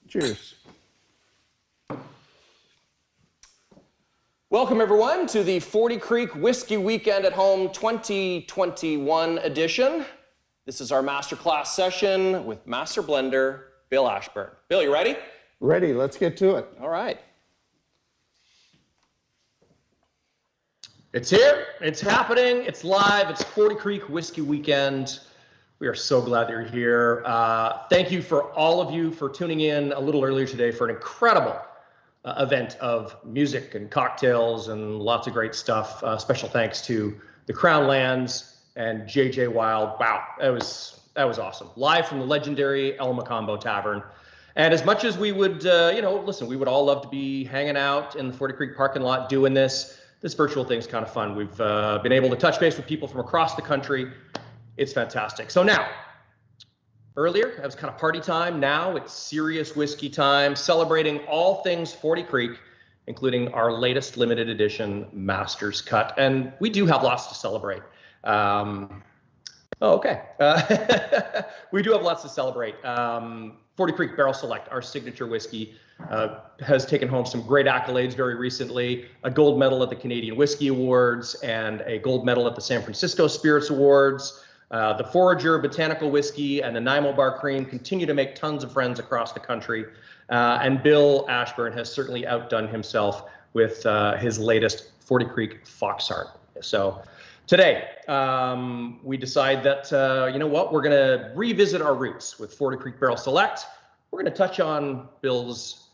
Cheers. Welcome, everyone, to the 40 Creek Whiskey Weekend at Home 2021 edition. This is our masterclass session with Master Blender Bill Ashburn. Bill, you ready? Ready. Let's get to it. All right. It's here. It's happening. It's live. It's 40 Creek Whiskey Weekend. We are so glad that you're here. Thank you for all of you for tuning in a little earlier today for an incredible event of music and cocktails and lots of great stuff. Special thanks to the Crown Lands and JJ Wild. Wow, that was awesome. Live from the legendary El Macombo Tavern. And as much as we would, listen, we would all love to be hanging out in the 40 Creek parking lot doing this virtual thing's kind of fun. We've been able to touch base with people from across the country. It's fantastic. So now, earlier, it was kind of party time. Now it's serious whiskey time, celebrating all things 40 Creek, including our latest limited edition Master's Cut. And we do have lots to celebrate. We do have lots to celebrate. 40 Creek Barrel Select, our signature whiskey, has taken home some great accolades very recently, a gold medal at the Canadian Whiskey Awards and a gold medal at the San Francisco Spirits Awards. The Forager Botanical Whiskey and the Nanaimo Bar Cream continue to make tons of friends across the country. And Bill Ashburn has certainly outdone himself with his latest 40 Creek Foxheart. So today, we decide that, we're going to revisit our roots with 40 Creek Barrel Select. We're going to touch on Bill's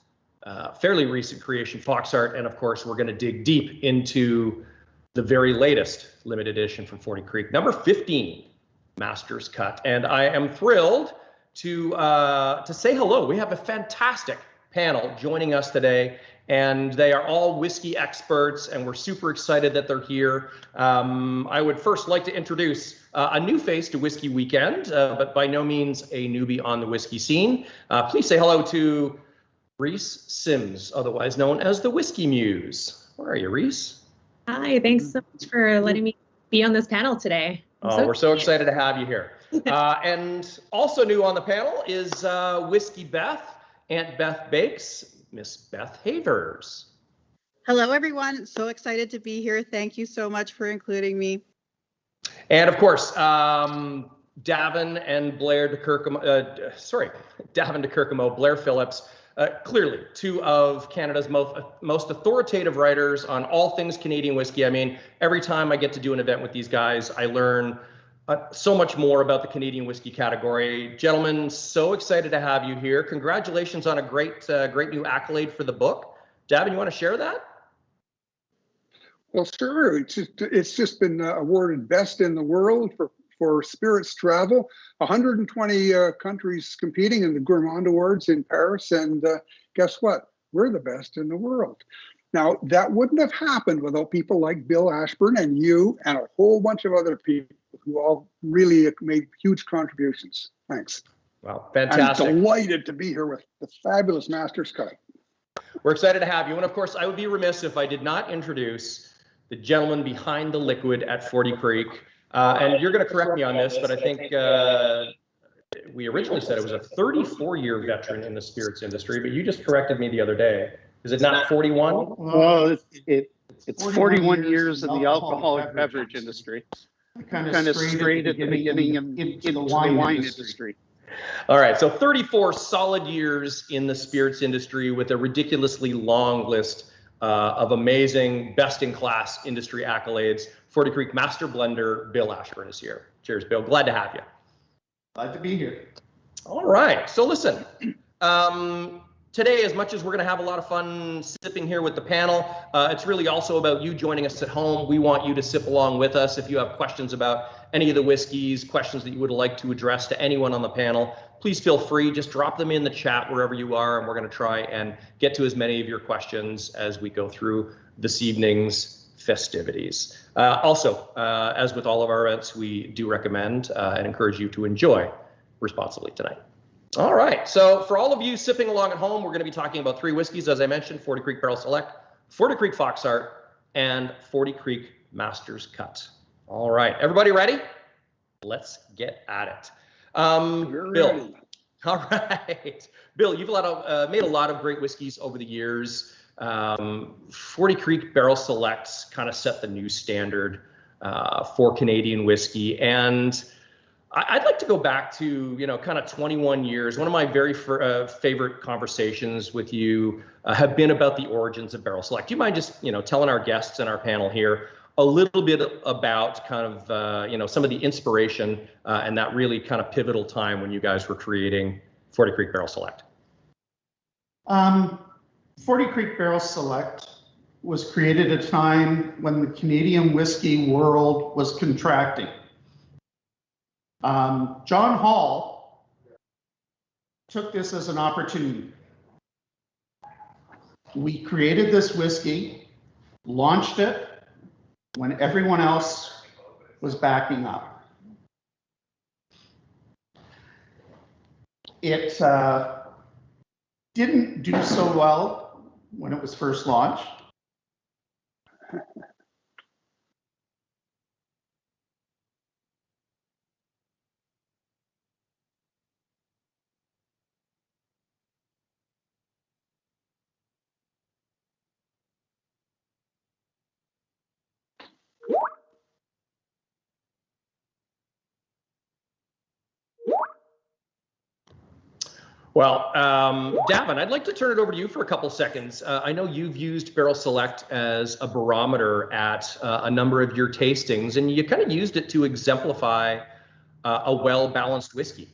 fairly recent creation, Foxheart, and of course, we're going to dig deep into the very latest limited edition from 40 Creek, number 15, Master's Cut. And I am thrilled to say hello. We have a fantastic panel joining us today, and they are all whiskey experts, and we're super excited that they're here. I would first like to introduce a new face to Whiskey Weekend, but by no means a newbie on the whiskey scene. Please say hello to Reese Sims, otherwise known as the Whiskey Muse. Where are you, Reese? Hi, thanks so much for letting me be on this panel today. We're so excited to have you here. And also new on the panel is Whiskey Beth, Aunt Beth Bakes, Miss Beth Havers. Hello, everyone. So excited to be here. Thank you so much for including me. And of course, Davin and Blair DeKirkhamo, Blair Phillips, clearly two of Canada's most authoritative writers on all things Canadian whiskey. I mean, every time I get to do an event with these guys, I learn so much more about the Canadian whiskey category. Gentlemen, so excited to have you here. Congratulations on a great new accolade for the book. Davin, you want to share that? Well, sure. It's just been awarded best in the world for spirits travel. 120 countries competing in the Gourmand Awards in Paris, and guess what? We're the best in the world. Now, that wouldn't have happened without people like Bill Ashburn and you and a whole bunch of other people who all really made huge contributions. Thanks. Wow, fantastic. I'm delighted to be here with the fabulous Master's Cut. We're excited to have you. And of course, I would be remiss if I did not introduce the gentleman behind the liquid at 40 Creek. And you're going to correct me on this, but I think we originally said it was a 34-year veteran in the spirits industry, but you just corrected me the other day. Is it not 41? Well, it's 41 years in the alcoholic beverage industry. Kind of straight at the beginning into the wine industry. All right, so 34 solid years in the spirits industry with a ridiculously long list of amazing, best-in-class industry accolades. 40 Creek Master Blender Bill Ashburn is here. Cheers, Bill. Glad to have you. Glad to be here. All right, so listen. Today, as much as we're going to have a lot of fun sipping here with the panel, it's really also about you joining us at home. We want you to sip along with us. If you have questions about any of the whiskeys, questions that you would like to address to anyone on the panel, please feel free. Just drop them in the chat wherever you are, and we're going to try and get to as many of your questions as we go through this evening's festivities. Also, as with all of our events, we do recommend and encourage you to enjoy responsibly tonight. All right, so for all of you sipping along at home, we're going to be talking about three whiskeys, as I mentioned: 40 Creek Barrel Select, 40 Creek Foxheart, and 40 Creek Master's Cut. All right, everybody ready? Let's get at it. Bill, All right, Bill, you've made a lot of great whiskeys over the years. 40 Creek Barrel Selects kind of set the new standard for Canadian whiskey, and I'd like to go back to, kind of 21 years. One of my very favorite conversations with you have been about the origins of Barrel Select. Do you mind just, telling our guests and our panel here a little bit about kind of, some of the inspiration and that really kind of pivotal time when you guys were creating 40 Creek Barrel Select? 40 Creek Barrel Select was created at a time when the Canadian whiskey world was contracting. John Hall took this as an opportunity. We created this whiskey, launched it when everyone else was backing up. It didn't do so well when it was first launched. Well, Davin, I'd like to turn it over to you for a couple seconds. I know you've used Barrel Select as a barometer at a number of your tastings, and you kind of used it to exemplify a well-balanced whiskey.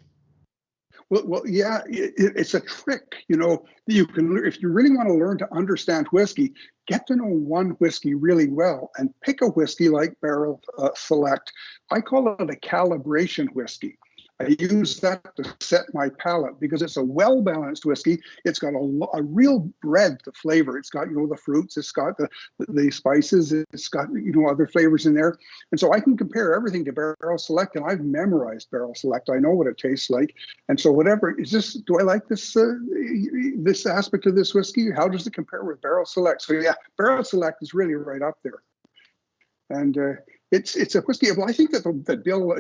Well, yeah, it's a trick. You can, if you really want to learn to understand whiskey, get to know one whiskey really well and pick a whiskey like Barrel Select. I call it a calibration whiskey. I use that to set my palate because it's a well-balanced whiskey. It's got a real breadth of flavor. It's got, the fruits, it's got the spices, it's got, other flavors in there. And so I can compare everything to Barrel Select, and I've memorized Barrel Select. I know what it tastes like. And so whatever, do I like this, this aspect of this whiskey? How does it compare with Barrel Select? So yeah, Barrel Select is really right up there. And it's a whiskey. Well, I think that Bill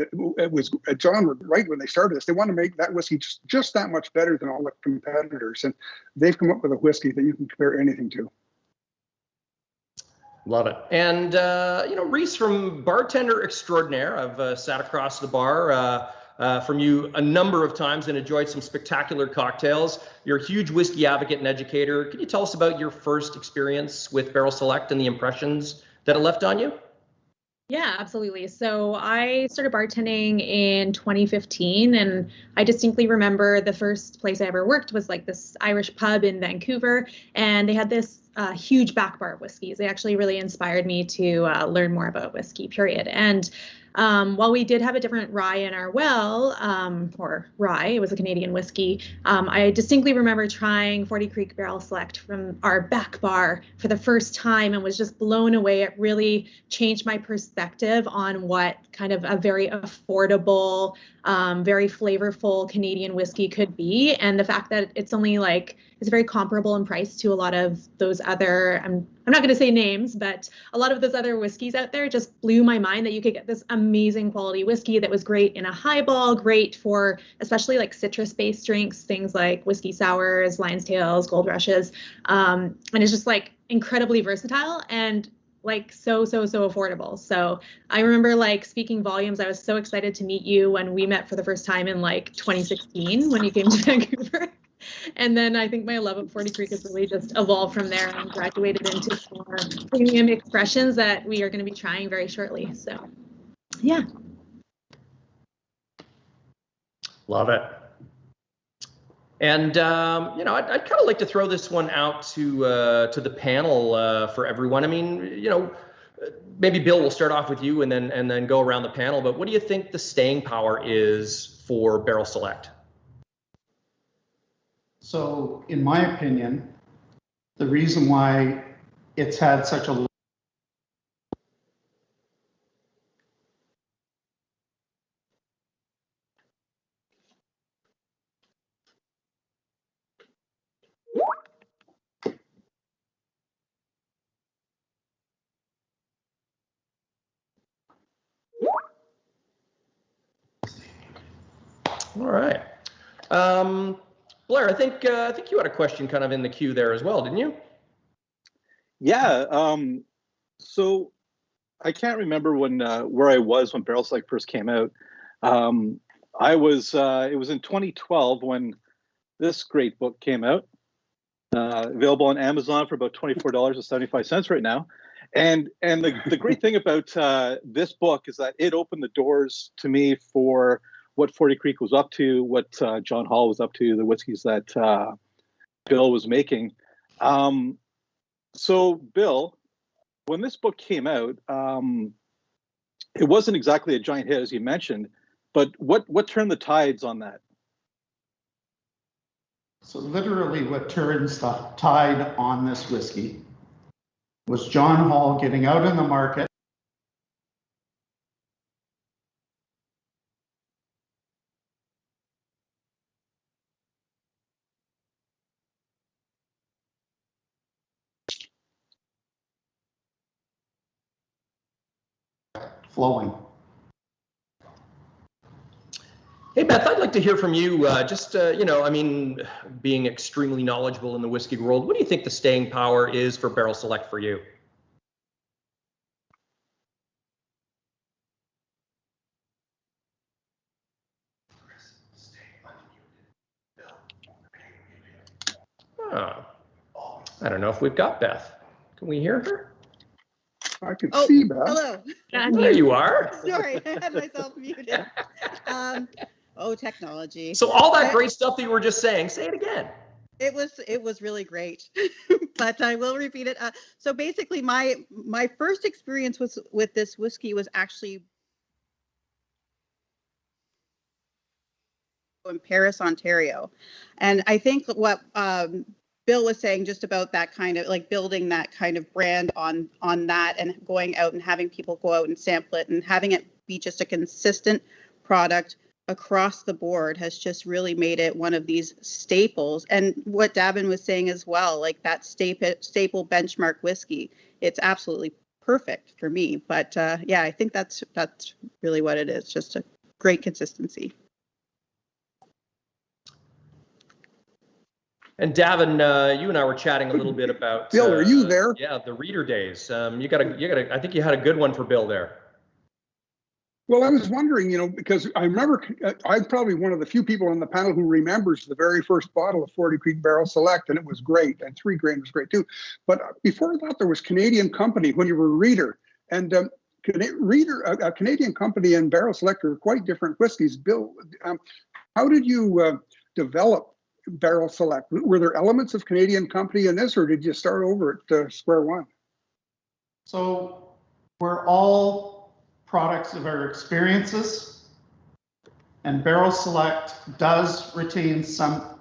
was John were right when they started this. They want to make that whiskey just that much better than all the competitors, and they've come up with a whiskey that you can compare anything to. Love it. And Reese, from bartender extraordinaire, I've sat across the bar from you a number of times and enjoyed some spectacular cocktails. You're a huge whiskey advocate and educator. Can you tell us about your first experience with Barrel Select and the impressions that it left on you? Yeah, absolutely. So I started bartending in 2015, and I distinctly remember the first place I ever worked was like this Irish pub in Vancouver, and they had this huge back bar of whiskeys. They actually really inspired me to learn more about whiskey, period. And while we did have a different rye in our well, or rye, it was a Canadian whiskey, I distinctly remember trying 40 Creek Barrel Select from our back bar for the first time and was just blown away. It really changed my perspective on what kind of a very affordable, very flavorful Canadian whiskey could be. And the fact that it's only it's very comparable in price to a lot of those other, I'm not going to say names, but a lot of those other whiskeys out there just blew my mind that you could get this amazing quality whiskey that was great in a highball, great for especially citrus-based drinks, things like whiskey sours, lion's tails, gold rushes. And it's just incredibly versatile and so affordable. So I remember speaking volumes. I was so excited to meet you when we met for the first time in 2016 when you came to Vancouver. And then I think my love of 40 Creek has really just evolved from there and graduated into more premium expressions that we are going to be trying very shortly. So, yeah. Love it. And, I'd kind of like to throw this one out to the panel for everyone. I mean, maybe Bill, will start off with you and then go around the panel. But what do you think the staying power is for Barrel Select? So, in my opinion, the reason why it's had such a All right. Blair, I think you had a question kind of in the queue there as well, didn't you? Yeah. So I can't remember when where I was when Barrel Select first came out. It was in 2012 when this great book came out, available on Amazon for about $24.75 right now. And the great thing about this book is that it opened the doors to me for what 40 Creek was up to, what John Hall was up to, the whiskeys that Bill was making. So Bill, when this book came out, it wasn't exactly a giant hit, as you mentioned, but what turned the tides on that? So literally what turns the tide on this whiskey was John Hall getting out in the market flowing. Hey, Beth, I'd like to hear from you. Being extremely knowledgeable in the whiskey world, what do you think the staying power is for Barrel Select for you? Oh, I don't know if we've got Beth. Can we hear her? I could see Beth. Hello. There you are. Sorry, I had myself muted. Technology. So all that great stuff that you were just saying, say it again. It was really great, but I will repeat it. So basically, my first experience with this whiskey was actually in Paris, Ontario, and I think what Bill was saying just about that kind of like building that kind of brand on that and going out and having people go out and sample it and having it be just a consistent product across the board has just really made it one of these staples. And what Davin was saying as well, like that staple benchmark whiskey, it's absolutely perfect for me. But yeah, I think that's really what it is, just a great consistency. And Davin, you and I were chatting a little bit about Bill, are you there? Yeah, the reader days. You got I think you had a good one for Bill there. Well, I was wondering, because I remember I'm probably one of the few people on the panel who remembers the very first bottle of 40 Creek Barrel Select, and it was great, and 3 grain was great too. But before that, there was Canadian Company when you were a reader, and Canadian Company and Barrel Select are quite different whiskeys. Bill, how did you develop Barrel Select? Were there elements of Canadian Company in this, or did you start over at square one? So we're all products of our experiences, and Barrel Select does retain some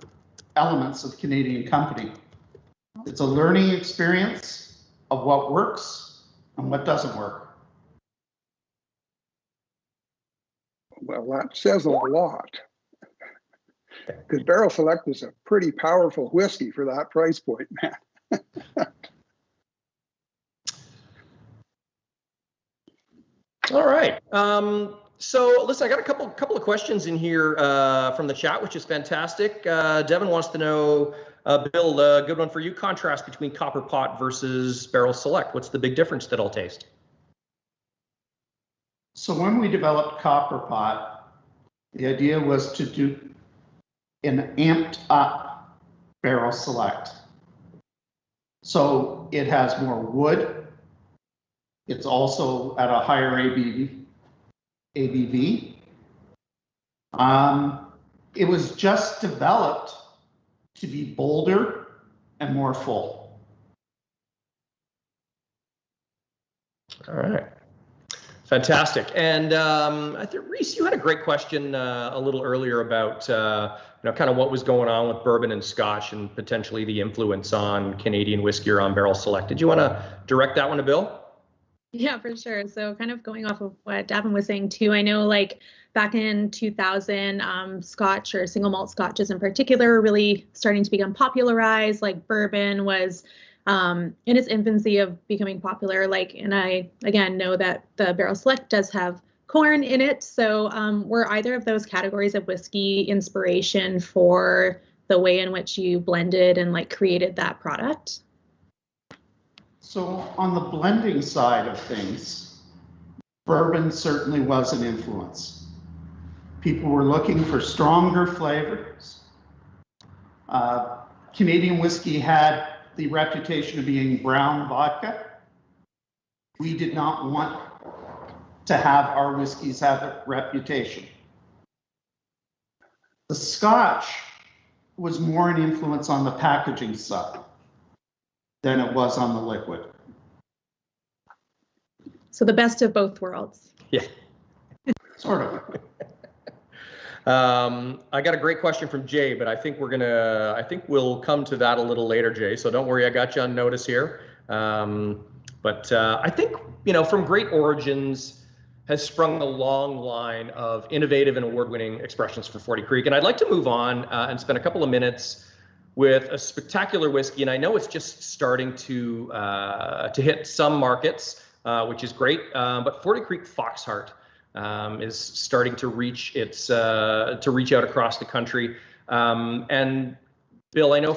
elements of Canadian Company. It's a learning experience of what works and what doesn't work. Well, that says a lot, because Barrel Select is a pretty powerful whiskey for that price point, man. All right. So listen, I got a couple of questions in here from the chat, which is fantastic. Devin wants to know, Bill, good one for you. Contrast between Copper Pot versus Barrel Select. What's the big difference that I'll taste? So when we developed Copper Pot, the idea was to do an amped up Barrel Select. So it has more wood. It's also at a higher ABV. It was just developed to be bolder and more full. All right. Fantastic. And I think, Reese, you had a great question a little earlier about kind of what was going on with bourbon and Scotch and potentially the influence on Canadian whiskey or on Barrel Select. Did you want to direct that one to Bill? Yeah, for sure. So kind of going off of what Davin was saying too, I know like back in 2000, Scotch or single malt Scotches in particular were really starting to become popularized. Like bourbon was in its infancy of becoming popular. And I, again, know that the Barrel Select does have corn in it. So were either of those categories of whiskey inspiration for the way in which you blended and like created that product? So on the blending side of things, bourbon certainly was an influence. People were looking for stronger flavors. Canadian whiskey had the reputation of being brown vodka. We did not want to have our whiskeys have a reputation. The Scotch was more an influence on the packaging side than it was on the liquid. So the best of both worlds. Yeah. Sort of. I got a great question from Jay, but I think we'll come to that a little later, Jay. So don't worry, I got you on notice here. But I think, from great origins has sprung a long line of innovative and award-winning expressions for 40 Creek. And I'd like to move on and spend a couple of minutes with a spectacular whiskey. And I know it's just starting to hit some markets, which is great. But 40 Creek Foxheart is starting to reach out across the country. And Bill, I know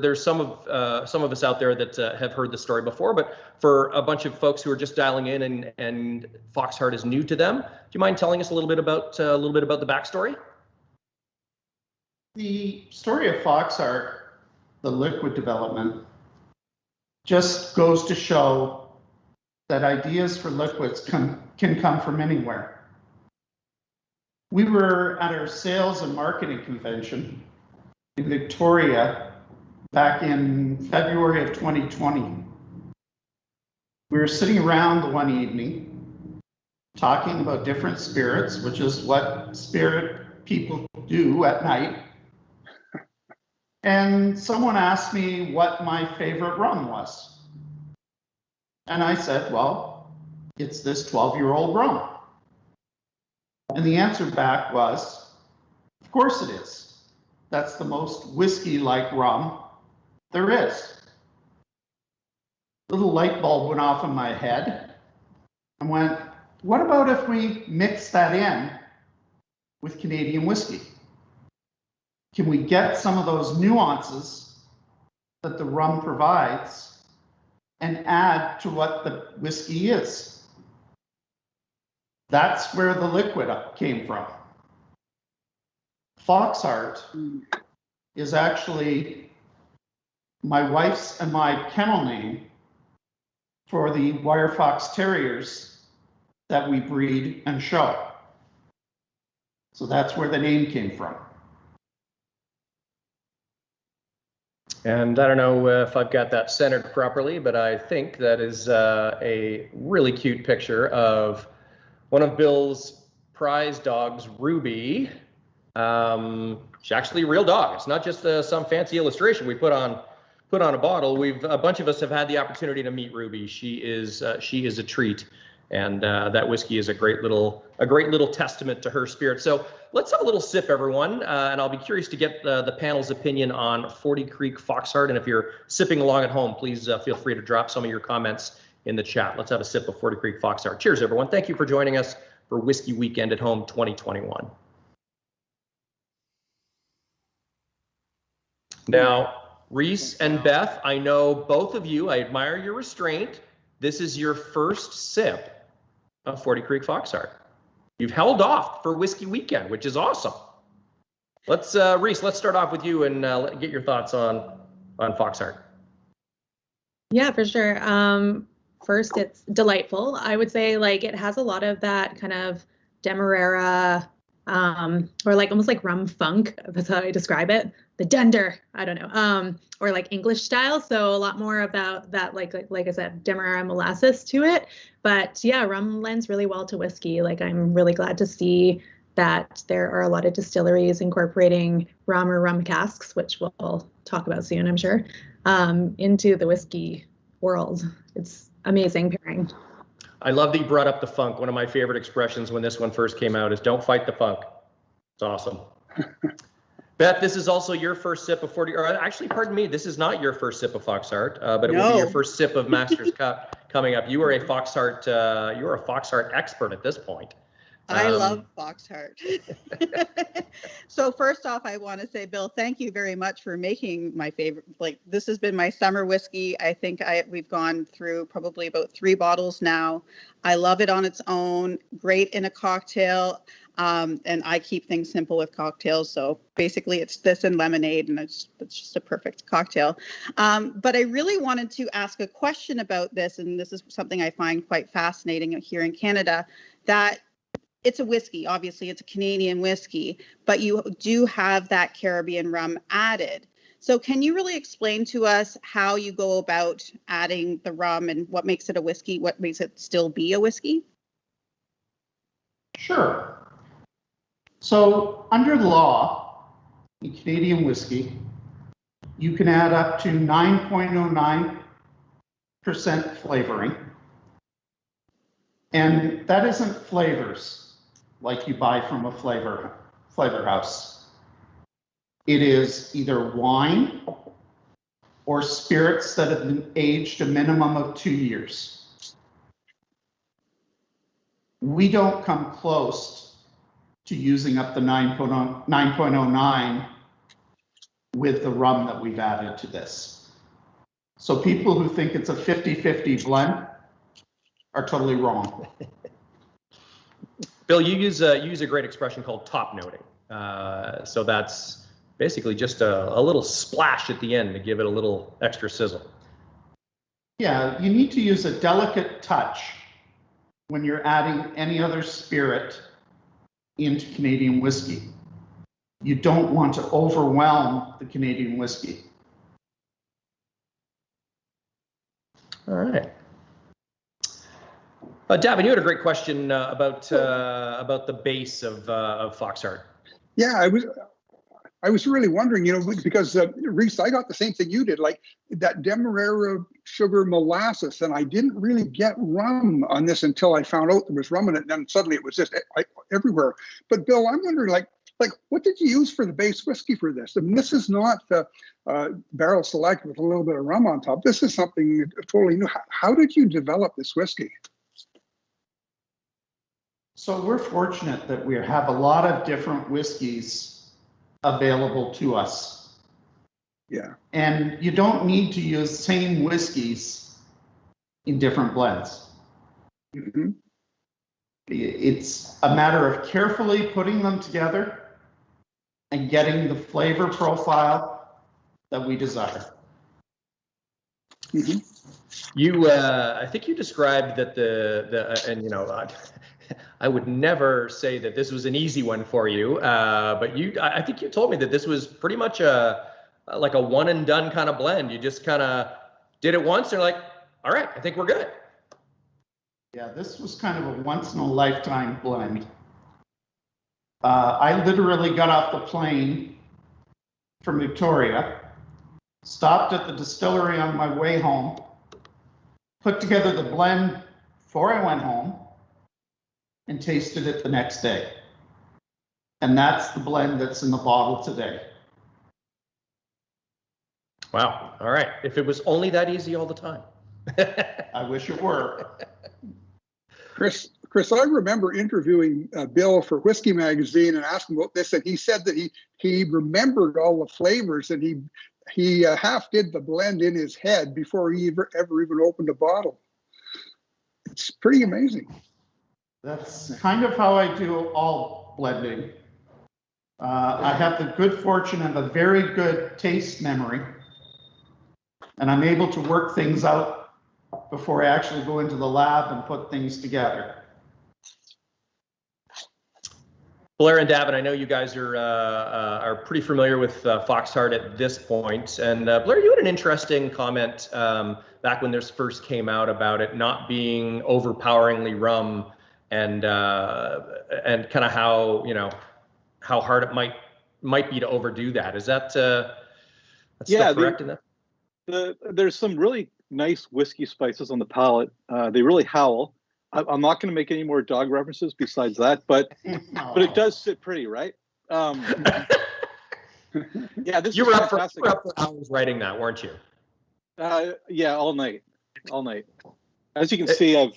there's some of us out there that have heard the story before, but for a bunch of folks who are just dialing in and Foxheart is new to them, do you mind telling us a little bit about the backstory? The story of Foxheart, the liquid development, just goes to show that ideas for liquids can come from anywhere. We were at our sales and marketing convention in Victoria back in February of 2020. We were sitting around one evening talking about different spirits, which is what spirit people do at night. And someone asked me what my favorite rum was. And I said, well, it's this 12-year-old rum. And the answer back was, of course it is. That's the most whiskey-like rum there is. Little light bulb went off in my head and went, what about if we mix that in with Canadian whiskey? Can we get some of those nuances that the rum provides and add to what the whiskey is? That's where the liquid came from. Foxheart is actually my wife's and my kennel name for the wire fox terriers that we breed and show. So that's where the name came from. And I don't know if I've got that centered properly, but I think that is a really cute picture of one of Bill's prize dogs, Ruby. She's actually a real dog. It's not just some fancy illustration we put on a bottle. A bunch of us have had the opportunity to meet Ruby. She is a treat, and that whiskey is a great little testament to her spirit. So let's have a little sip, everyone, and I'll be curious to get the panel's opinion on 40 Creek Foxheart. And if you're sipping along at home, please feel free to drop some of your comments in the chat. Let's have a sip of 40 Creek Foxheart. Cheers, everyone. Thank you for joining us for Whiskey Weekend at Home 2021. Now, Reese and Beth, I know both of you, I admire your restraint. This is your first sip of 40 Creek Foxheart. You've held off for Whiskey Weekend, which is awesome. Reese, let's start off with you and get your thoughts on Foxheart. Yeah, for sure. First, it's delightful. I would say it has a lot of that kind of Demerara, or almost like rum funk. That's how I describe it. The dunder, I don't know, or English style. So a lot more about that, like I said, Demerara molasses to it. But yeah, rum lends really well to whiskey. I'm really glad to see that there are a lot of distilleries incorporating rum or rum casks, which we'll talk about soon, I'm sure, into the whiskey world. It's amazing pairing. I love that you brought up the funk. One of my favorite expressions when this one first came out is "Don't fight the funk." It's awesome. Beth, this is also your first sip of 40, or actually, pardon me, this is not your first sip of Foxheart, but it will be your first sip of Master's Cup coming up. You are a Foxheart expert at this point. I love Foxheart. So first off, I want to say, Bill, thank you very much for making my favorite. Like, this has been my summer whiskey. I think we've gone through probably about 3 bottles now. I love it on its own. Great in a cocktail. And I keep things simple with cocktails. So basically it's this and lemonade, and it's just a perfect cocktail. But I really wanted to ask a question about this. And this is something I find quite fascinating here in Canada, that it's a whiskey. Obviously it's a Canadian whiskey, but you do have that Caribbean rum added. So can you really explain to us how you go about adding the rum and what makes it a whiskey? What makes it still be a whiskey? Sure. So under the law, in Canadian whiskey, you can add up to 9.09% flavoring. And that isn't flavors like you buy from a flavor house. It is either wine or spirits that have been aged a minimum of 2 years. We don't come close to using up the 9.09 with the rum that we've added to this. So people who think it's a 50-50 blend are totally wrong. Bill, you use a great expression called top noting. So that's basically just a little splash at the end to give it a little extra sizzle. Yeah, you need to use a delicate touch when you're adding any other spirit into Canadian whiskey. You don't want to overwhelm the Canadian whiskey. All right. Davin, you had a great question about the base of Foxheart. Yeah, I was really wondering, because Reese, I got the same thing you did, like that Demerara sugar molasses, and I didn't really get rum on this until I found out there was rum in it, and then suddenly it was just everywhere. But Bill, I'm wondering, like what did you use for the base whiskey for this? I mean, this is not barrel select with a little bit of rum on top. This is something totally new. How did you develop this whiskey? So we're fortunate that we have a lot of different whiskeys available to us. Yeah. And you don't need to use same whiskeys in different blends. Mm-hmm. It's a matter of carefully putting them together and getting the flavor profile that we desire. Mm-hmm. I think you described that I would never say that this was an easy one for you, but I think you told me that this was pretty much like a one and done kind of blend. You just kind of did it once and like, all right, I think we're good. Yeah, this was kind of a once in a lifetime blend. I literally got off the plane from Victoria, stopped at the distillery on my way home, put together the blend before I went home, and tasted it the next day. And that's the blend that's in the bottle today. Wow. All right. If it was only that easy all the time. I wish it were. Chris, I remember interviewing Bill for Whisky Magazine and asking about this, and he said that he remembered all the flavors, and he half did the blend in his head before he ever even opened a bottle. It's pretty amazing. That's kind of how I do all blending. I have the good fortune of a very good taste memory, and I'm able to work things out before I actually go into the lab and put things together. Blair and Davin, I know you guys are pretty familiar with Foxheart at this point. And Blair, you had an interesting comment back when this first came out about it not being overpoweringly rum, and kind of how hard it might be to overdo that. Is that that's still correct in that? There's some really nice whiskey spices on the palate. They really howl. I'm not going to make any more dog references besides that, but it does sit pretty, right? Yeah, this you were is up fantastic. for hours writing that, weren't you? Yeah, all night. As you can see,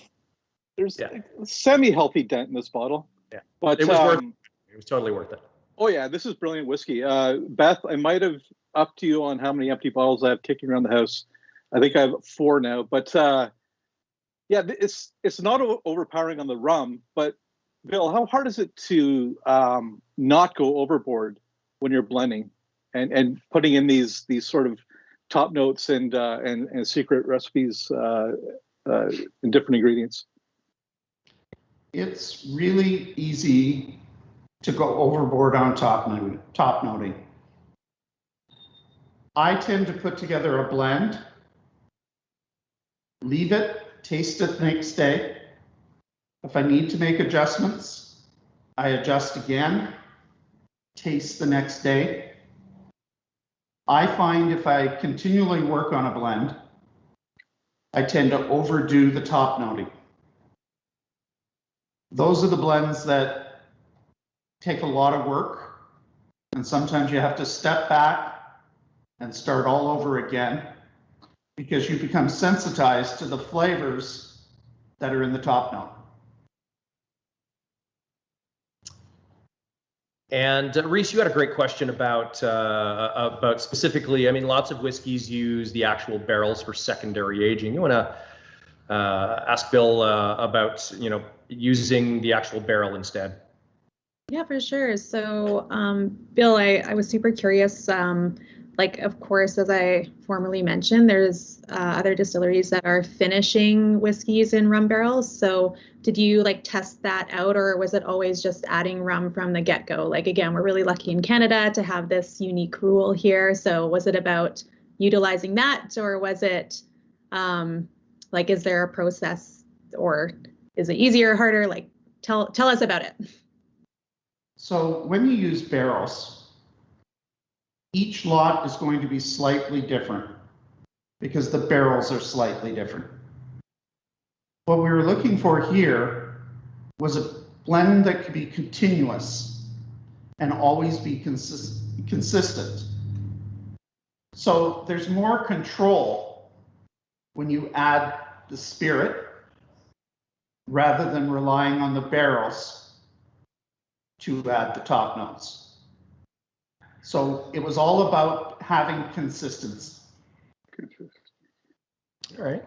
there's a semi-healthy dent in this bottle. Yeah, but it was worth it. It was totally worth it. Oh yeah, this is brilliant whiskey. Beth, I might have upped you on how many empty bottles I have kicking around the house. I think I have 4 now, but yeah, it's not overpowering on the rum. But Bill, how hard is it to not go overboard when you're blending and putting in these sort of top notes and secret recipes in different ingredients? It's really easy to go overboard on top noting. I tend to put together a blend, leave it, taste it the next day. If I need to make adjustments, I adjust again, taste the next day. I find if I continually work on a blend, I tend to overdo the top noting. Those are the blends that take a lot of work, and sometimes you have to step back and start all over again because you become sensitized to the flavors that are in the top note. And Reese, you had a great question about specifically, I mean, lots of whiskeys use the actual barrels for secondary aging. You want to ask Bill about, using the actual barrel instead? Yeah, for sure. So, Bill, I was super curious. Of course, as I formerly mentioned, there's other distilleries that are finishing whiskeys in rum barrels. So did you test that out, or was it always just adding rum from the get-go? Again, we're really lucky in Canada to have this unique rule here. So was it about utilizing that, or was it is there a process, or is it easier or harder? Tell us about it. So when you use barrels, each lot is going to be slightly different because the barrels are slightly different. What we were looking for here was a blend that could be continuous and always be consistent. So there's more control when you add the spirit rather than relying on the barrels to add the top notes. So it was all about having consistency. All right.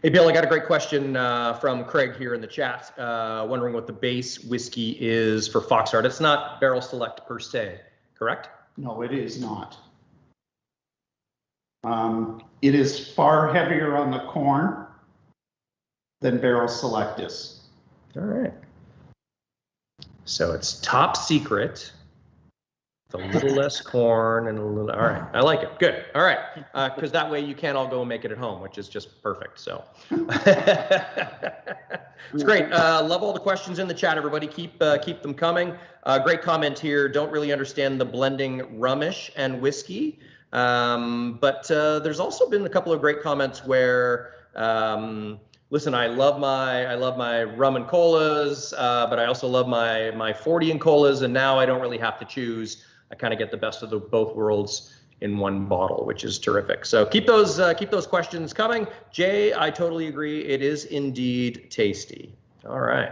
Hey, Bill, I got a great question from Craig here in the chat, wondering what the base whiskey is for Fox Heart. It's not Barrel Select per se, correct? No, it is not. It is far heavier on the corn than Barrel Select is. All right. So it's top secret, with a little less corn and a little, all right, I like it, good, all right, because that way you can't all go and make it at home, which is just perfect, so. It's great, love all the questions in the chat, everybody, keep them coming. Great comment here, don't really understand the blending rummish and whiskey, but there's also been a couple of great comments where, listen, I love my rum and colas, but I also love my 40 and colas, and now I don't really have to choose. I kind of get the best of both worlds in one bottle, which is terrific. So keep those questions coming. Jay, I totally agree. It is indeed tasty. All right.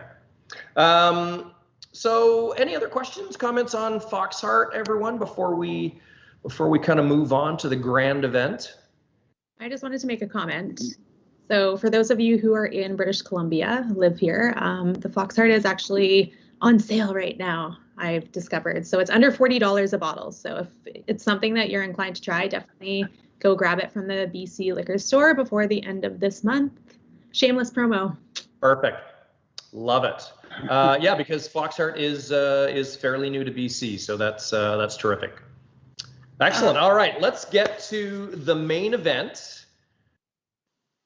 So any other questions, comments on Fox Heart, everyone, before we kind of move on to the grand event? I just wanted to make a comment. So for those of you who are in British Columbia, live here, the Fox Heart is actually on sale right now, I've discovered. So it's under $40 a bottle. So if it's something that you're inclined to try, definitely go grab it from the BC liquor store before the end of this month. Shameless promo. Perfect. Love it. Yeah, because Fox Heart is fairly new to BC, so that's terrific. Excellent. All right, let's get to the main event.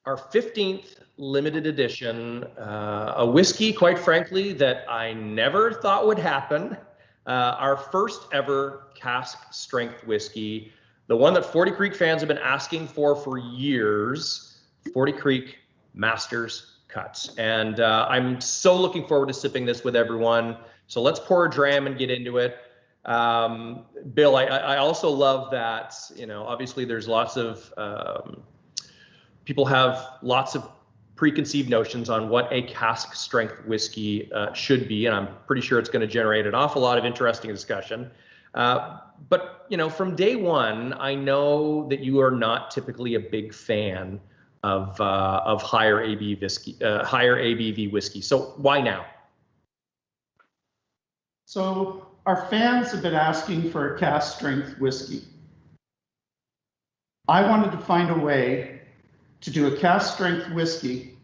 Our 15th limited edition, a whiskey, quite frankly, that I never thought would happen. Our first ever cask strength whiskey, the one that 40 Creek fans have been asking for years, 40 Creek Master's Cuts. And I'm so looking forward to sipping this with everyone. So let's pour a dram and get into it. Bill, I also love that, obviously there's lots of, people have lots of preconceived notions on what a cask strength whiskey should be, and I'm pretty sure it's going to generate an awful lot of interesting discussion. But you know, from day one, I know that you are not typically a big fan of higher ABV whiskey. So why now? So our fans have been asking for a cask strength whiskey. I wanted to find a way to do a cask strength whiskey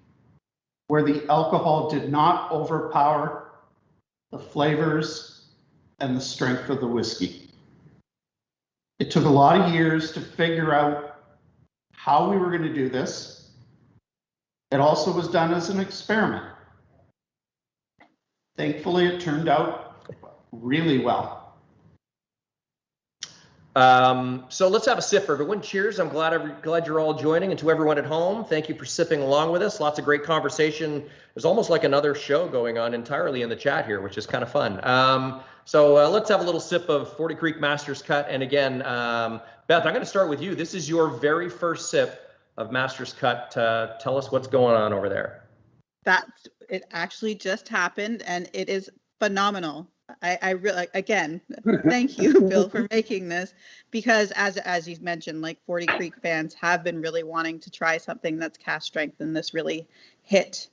where the alcohol did not overpower the flavors and the strength of the whiskey. It took a lot of years to figure out how we were going to do this. It also was done as an experiment. Thankfully, it turned out really well. So let's have a sip for everyone. Cheers. I'm glad you're all joining, and to everyone at home, thank you for sipping along with us. Lots of great conversation. There's almost like another show going on entirely in the chat here, which is kind of fun. So let's have a little sip of 40 Creek Master's Cut. And again, Beth, I'm going to start with you. This is your very first sip of Master's Cut. Tell us what's going on over there. It actually just happened, and it is phenomenal. I really, again, thank you, Bill, for making this, because as you mentioned, like 40 Creek fans have been really wanting to try something that's cask strength, and this really hit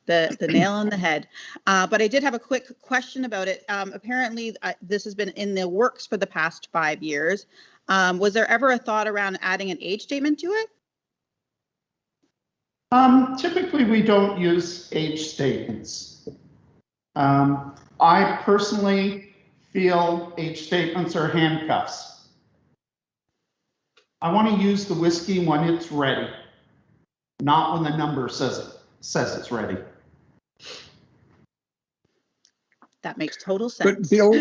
the nail on the head. But I did have a quick question about it. Apparently, this has been in the works for the past 5 years. Was there ever a thought around adding an age statement to it? Typically, we don't use age statements. I personally feel age statements are handcuffs. I want to use the whiskey when it's ready, not when the number says it's ready. That makes total sense. But Bill,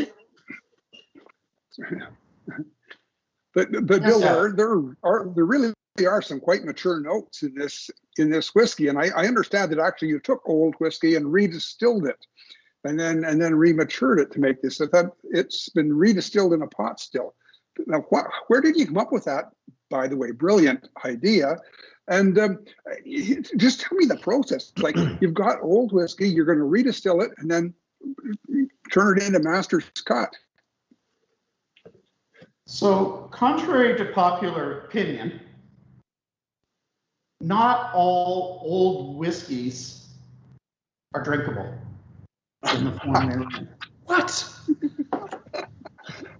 Bill, there really are some quite mature notes in this whiskey, and I understand that actually you took old whiskey and redistilled it, and then rematured it to make this. I thought it's been redistilled in a pot still. Now, where did you come up with that? By the way, brilliant idea. And just tell me the process. Like, you've got old whiskey, you're going to redistill it, and then turn it into Master's Cut. So, contrary to popular opinion, not all old whiskeys are drinkable in the form they're in. What?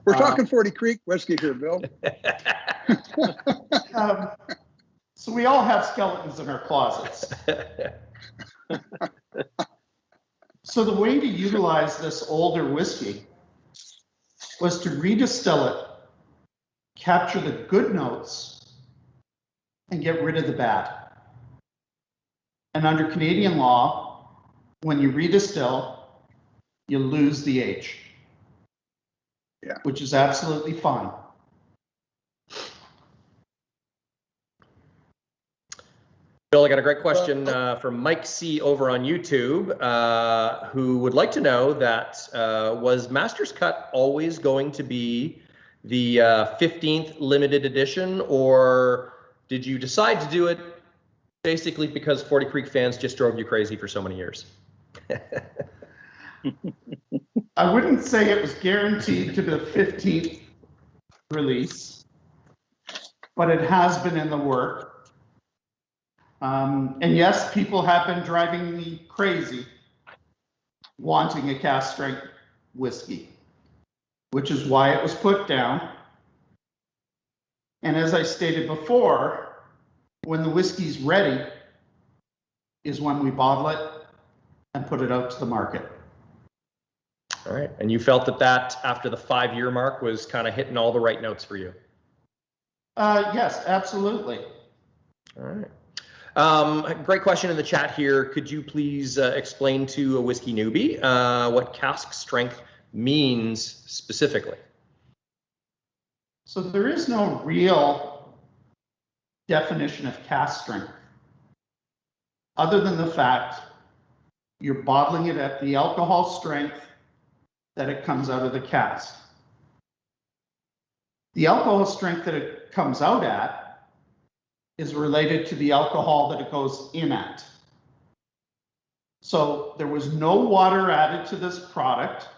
We're talking 40 Creek whiskey here, Bill. So we all have skeletons in our closets. So the way to utilize this older whiskey was to redistill it, capture the good notes, and get rid of the bad. And under Canadian law, when you redistill, you lose the age. Yeah. Which is absolutely fine. Bill, I got a great question from Mike C over on YouTube, who would like to know that was Master's Cut always going to be the 15th limited edition, or did you decide to do it basically because 40 Creek fans just drove you crazy for so many years? I wouldn't say it was guaranteed to be the 15th release, but it has been in the work. And yes, people have been driving me crazy wanting a cask strength whiskey, which is why it was put down. And as I stated before, when the whiskey's ready is when we bottle it and put it out to the market. All right. And you felt that after the 5-year mark was kind of hitting all the right notes for you? Yes, absolutely. All right. Great question in the chat here. Could you please explain to a whiskey newbie what cask strength means specifically? So there is no real definition of cask strength, other than the fact you're bottling it at the alcohol strength that it comes out of the cask. The alcohol strength that it comes out at is related to the alcohol that it goes in at. So there was no water added to this product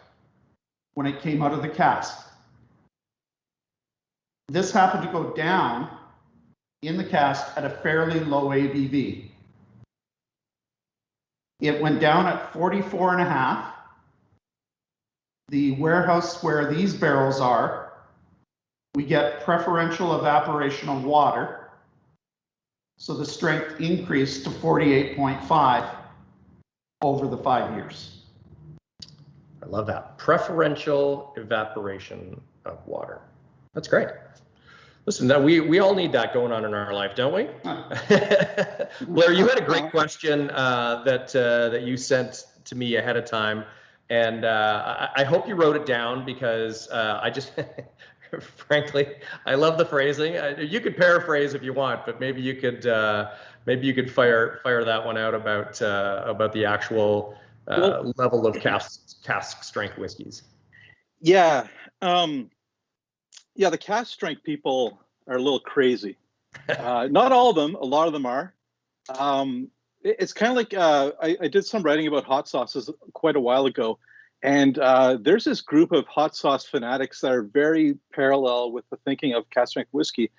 when it came out of the cask. This happened to go down in the cask at a fairly low ABV. It went down at 44.5. The warehouse where these barrels are, we get preferential evaporation of water. So the strength increased to 48.5 over the 5 years. I love that. Preferential evaporation of water. That's great. Listen, now we all need that going on in our life, don't we? Blair, you had a great question that you sent to me ahead of time, and I hope you wrote it down because I just, frankly, I love the phrasing. You could paraphrase if you want, but maybe you could fire that one out about the actual level of cask strength whiskeys. Yeah. Yeah, the cask strength people are a little crazy. Not all of them, a lot of them are. It's kind of like I did some writing about hot sauces quite a while ago, and there's this group of hot sauce fanatics that are very parallel with the thinking of cask strength whiskey,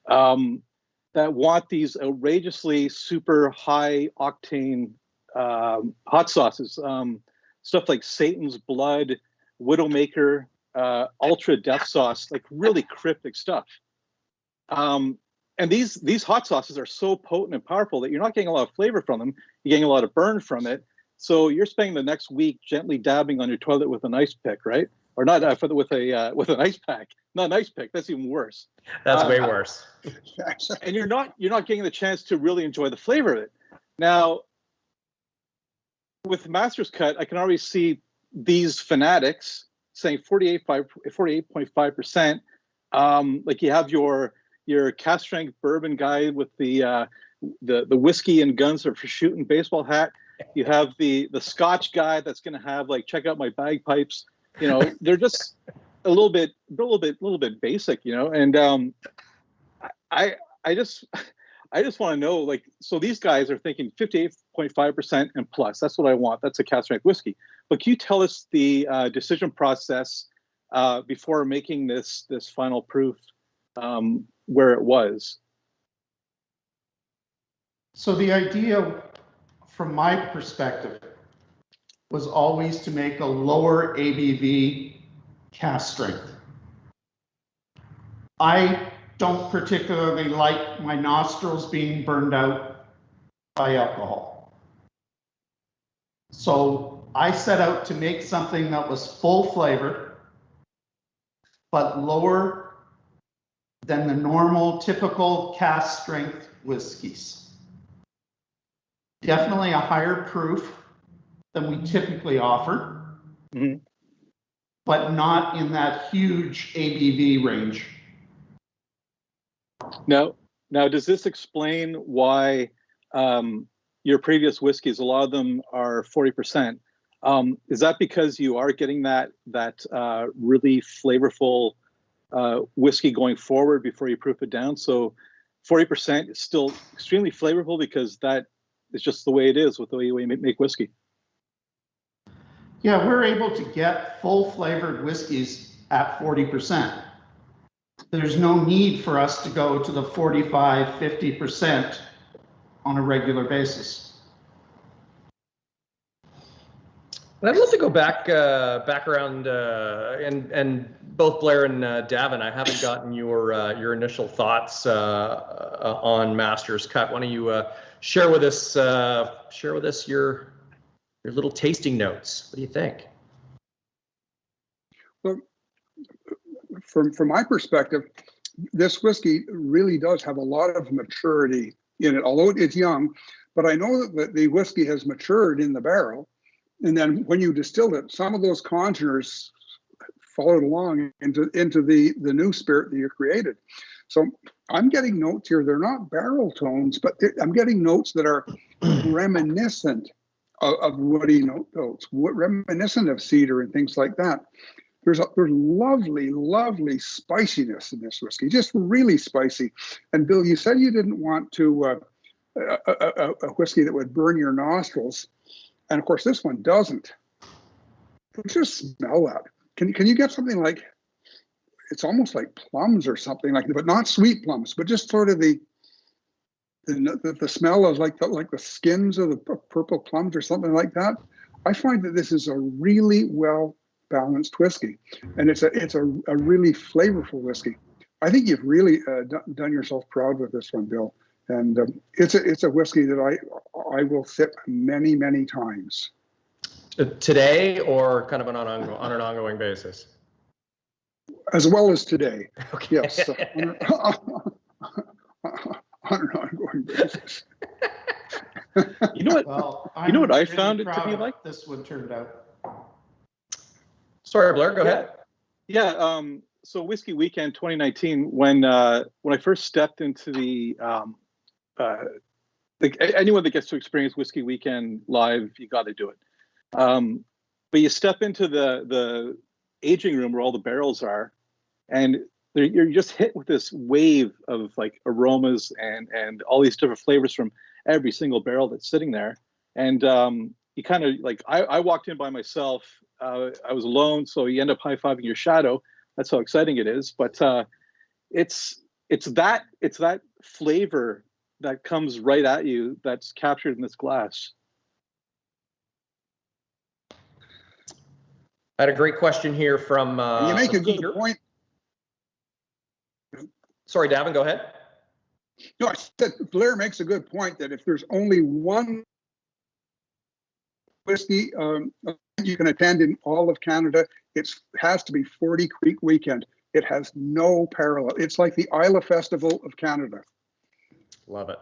that want these outrageously super high octane hot sauces, stuff like Satan's Blood, Widowmaker, ultra death sauce, like really cryptic stuff. And these hot sauces are so potent and powerful that you're not getting a lot of flavor from them. You're getting a lot of burn from it. So you're spending the next week gently dabbing on your toilet with an ice pick, right? Or not with an ice pack. Not an ice pick. That's even worse. That's way worse. And you're not getting the chance to really enjoy the flavor of it. Now, with Master's Cut, I can already see these fanatics saying 48.5%. Like you have your cask strength bourbon guy with the whiskey and guns or for shooting baseball hat. You have the Scotch guy that's going to have like, check out my bagpipes. You know, they're just a little bit basic. You know, and I just want to know, like, so these guys are thinking 58.5% and plus. That's what I want. That's a cask strength whiskey. But can you tell us the decision process before making this final proof where it was? So the idea, from my perspective, was always to make a lower ABV cask strength. I don't particularly like my nostrils being burned out by alcohol. So I set out to make something that was full flavor, but lower than the normal, typical cask strength whiskeys. Definitely a higher proof than we typically offer, but not in that huge ABV range. Now, does this explain why your previous whiskeys, a lot of them are 40%? Is that because you are getting that really flavorful whiskey going forward before you proof it down? So 40% is still extremely flavorful because that is just the way it is with the way we make whiskey. Yeah, we're able to get full flavored whiskeys at 40%. There's no need for us to go to the 45, 50% on a regular basis. I'd love to go back around and both Blair and Davin, I haven't gotten your initial thoughts on Master's Cut. Why don't you share with us your little tasting notes? What do you think? Well, from my perspective, this whiskey really does have a lot of maturity in it, although it's young. But I know that the whiskey has matured in the barrel. And then when you distilled it, some of those congeners followed along into the new spirit that you created. So I'm getting notes here. They're not barrel tones, but I'm getting notes that are reminiscent of woody notes, reminiscent of cedar and things like that. There's lovely spiciness in this whiskey, just really spicy. And Bill, you said you didn't want to a whiskey that would burn your nostrils. And of course, this one doesn't. But just smell that. Can you get something like, it's almost like plums or something like that, but not sweet plums, but just sort of the smell of like the skins of the purple plums or something like that. I find that this is a really well balanced whiskey, and it's a really flavorful whiskey. I think you've really done yourself proud with this one, Bill. And it's a whiskey that I will sip many times. Today, or kind of on an ongoing basis? As well as today. Okay. Yes. On an ongoing basis. You know what? Well, you know what I really found it to proud be of like? This one turned out. Sorry, Blair, go ahead. Yeah. So Whiskey Weekend 2019, when I first stepped into the anyone that gets to experience Whiskey Weekend live, you got to do it. But you step into the aging room where all the barrels are, and you're just hit with this wave of like aromas and all these different flavors from every single barrel that's sitting there. And you kind of like, I walked in by myself. I was alone, so you end up high-fiving your shadow. That's how exciting it is. But it's that flavor that comes right at you that's captured in this glass. I had a great question here from You make a good Peter. point. Sorry, Davin, go ahead. No, I said Blair makes a good point that if there's only one whiskey you can attend in all of Canada, it has to be 40 Creek Weekend. It has no parallel. It's like the Isla Festival of Canada. Love it.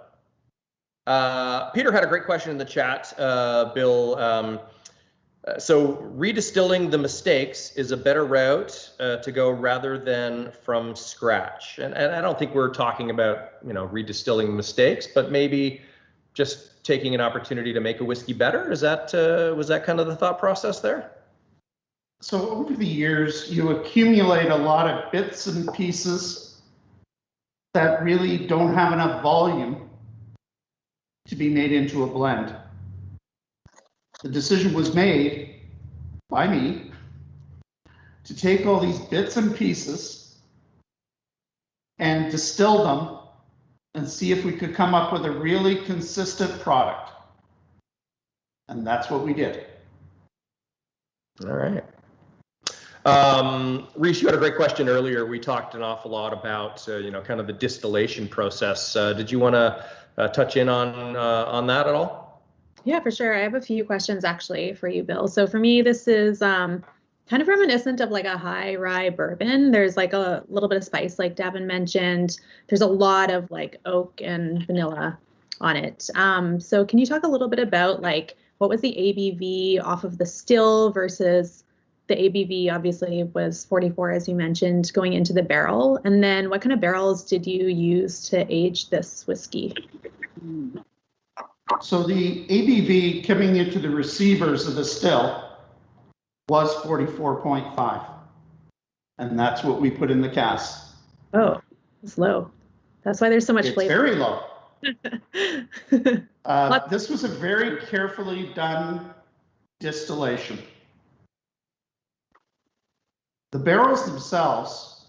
Peter had a great question in the chat, Bill. So redistilling the mistakes is a better route to go rather than from scratch. And I don't think we're talking about, redistilling mistakes, but maybe just taking an opportunity to make a whiskey better. Was that kind of the thought process there? So over the years, you accumulate a lot of bits and pieces that really don't have enough volume to be made into a blend. The decision was made by me to take all these bits and pieces and distill them and see if we could come up with a really consistent product. And that's what we did. All right. Reese, you had a great question earlier. We talked an awful lot about, kind of the distillation process. Did you want to touch in on that at all? Yeah, for sure. I have a few questions actually for you, Bill. So for me, this is kind of reminiscent of like a high rye bourbon. There's like a little bit of spice, like Davin mentioned. There's a lot of like oak and vanilla on it. So can you talk a little bit about like what was the ABV off of the still versus the ABV obviously was 44, as you mentioned, going into the barrel. And then what kind of barrels did you use to age this whiskey? So the ABV coming into the receivers of the still was 44.5. And that's what we put in the cask. Oh, it's low. That's why there's so much flavor. Very low. This was a very carefully done distillation. The barrels themselves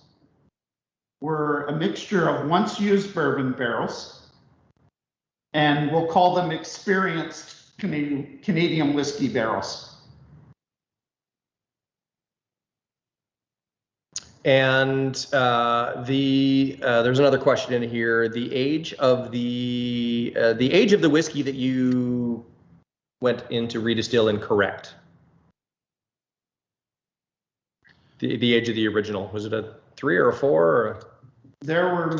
were a mixture of once used bourbon barrels, and we'll call them experienced Canadian whiskey barrels. And there's another question in here. The age of the whiskey that you went into redistill incorrect. The age of the original, was it a 3 or a 4? Or? There were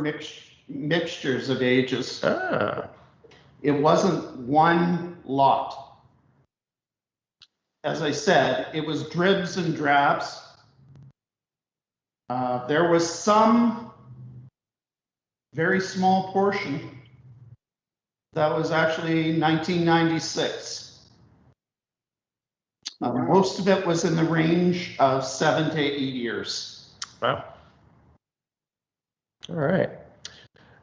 mixtures of ages. Ah. It wasn't one lot. As I said, it was dribs and drabs. There was some very small portion that was actually 1996. Most of it was in the range of 7 to 8 years. Wow. All right.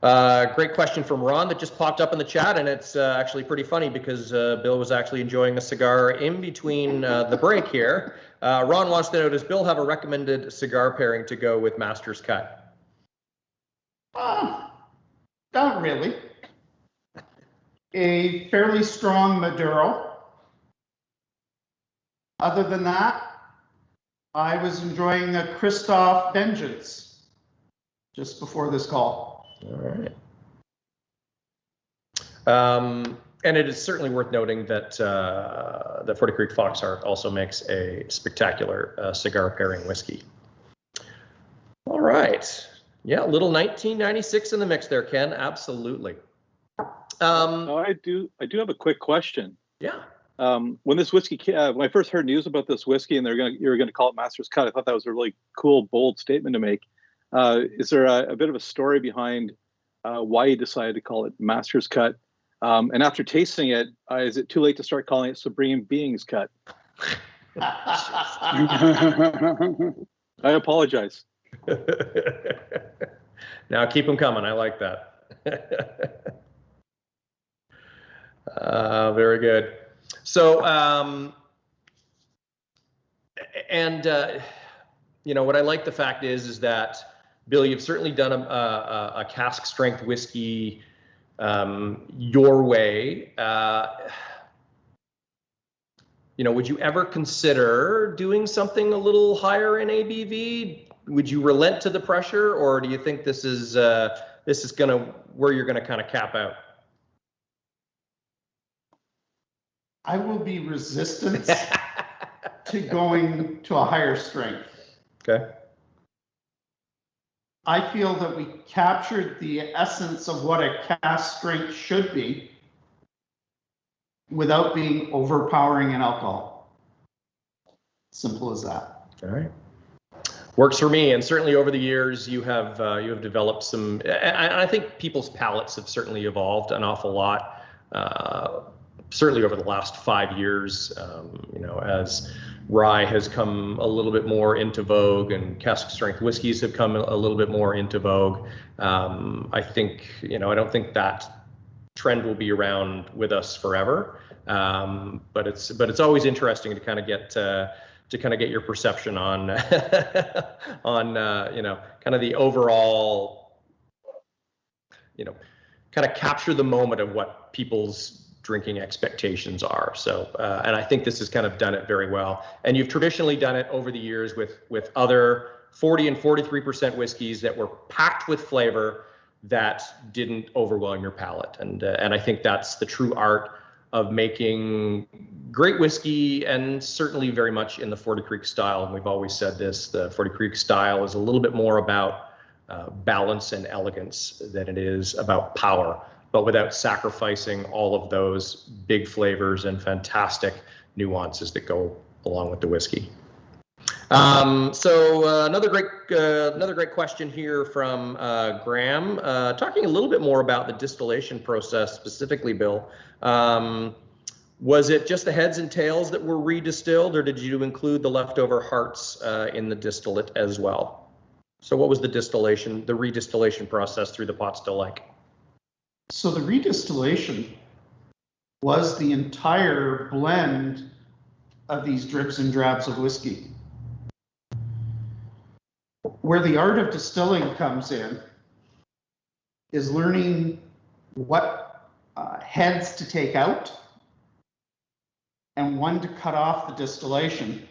Great question from Ron that just popped up in the chat, and it's actually pretty funny because Bill was actually enjoying a cigar in between the break here. Ron wants to know, does Bill have a recommended cigar pairing to go with Master's Cut? Not really. A fairly strong Maduro. Other than that, I was enjoying a Christoph Vengeance just before this call. All right. And it is certainly worth noting that the 40 Creek Foxheart also makes a spectacular cigar pairing whiskey. All right. Yeah, little 1996 in the mix there, Ken. Absolutely. I do have a quick question. Yeah. When this whiskey, when I first heard news about this whiskey and you were gonna call it Master's Cut, I thought that was a really cool, bold statement to make. Is there a bit of a story behind why you decided to call it Master's Cut? And after tasting it, is it too late to start calling it Supreme Being's Cut? I apologize. Now keep them coming. I like that. Very good. So, you know, what I like the fact is that, Bill, you've certainly done a cask strength whiskey your way. You know, would you ever consider doing something a little higher in ABV? Would you relent to the pressure, or do you think this is where you're gonna kind of cap out? I will be resistant to going to a higher strength. Okay. I feel that we captured the essence of what a cask strength should be without being overpowering in alcohol. Simple as that. All right. Works for me, and certainly over the years you have developed some. I think people's palates have certainly evolved an awful lot. Certainly over the last 5 years, you know, as rye has come a little bit more into vogue and cask strength whiskeys have come a little bit more into vogue. I think, you know, I don't think that trend will be around with us forever. But it's always interesting to kind of get your perception on you know, kind of the overall, you know, kind of capture the moment of what people's drinking expectations are. So, and I think this has kind of done it very well. And you've traditionally done it over the years with other 40 and 43% whiskeys that were packed with flavor that didn't overwhelm your palate. And I think that's the true art of making great whiskey, and certainly very much in the 40 Creek style. And we've always said this, the 40 Creek style is a little bit more about balance and elegance than it is about power, but without sacrificing all of those big flavors and fantastic nuances that go along with the whiskey. So another great question here from Graham, talking a little bit more about the distillation process specifically, Bill. Was it just the heads and tails that were redistilled, or did you include the leftover hearts in the distillate as well? So what was the redistillation process through the pot still like? So the redistillation was the entire blend of these dribs and drabs of whiskey. Where the art of distilling comes in is learning what heads to take out and when to cut off the distillation.